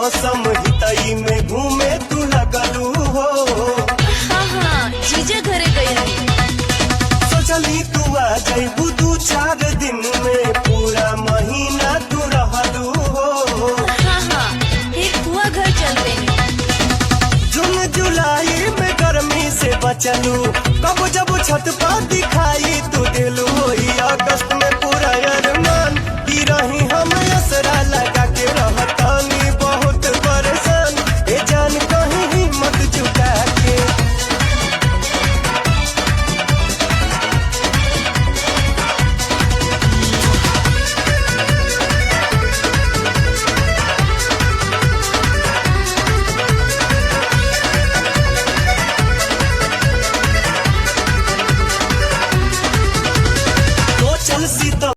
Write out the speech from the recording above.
मौसम हितई में घूमे तू लगलू हो। हाँ हाँ जीजा घरे गई सोचली तू आ जइबू 2-4 दिन में, पूरा महीना तू रहलू हो। हाँ हाँ फिर बुआ घर चलते हैं। जून जुलाई में गर्मी से बचलू, कब जब छत पर दिखा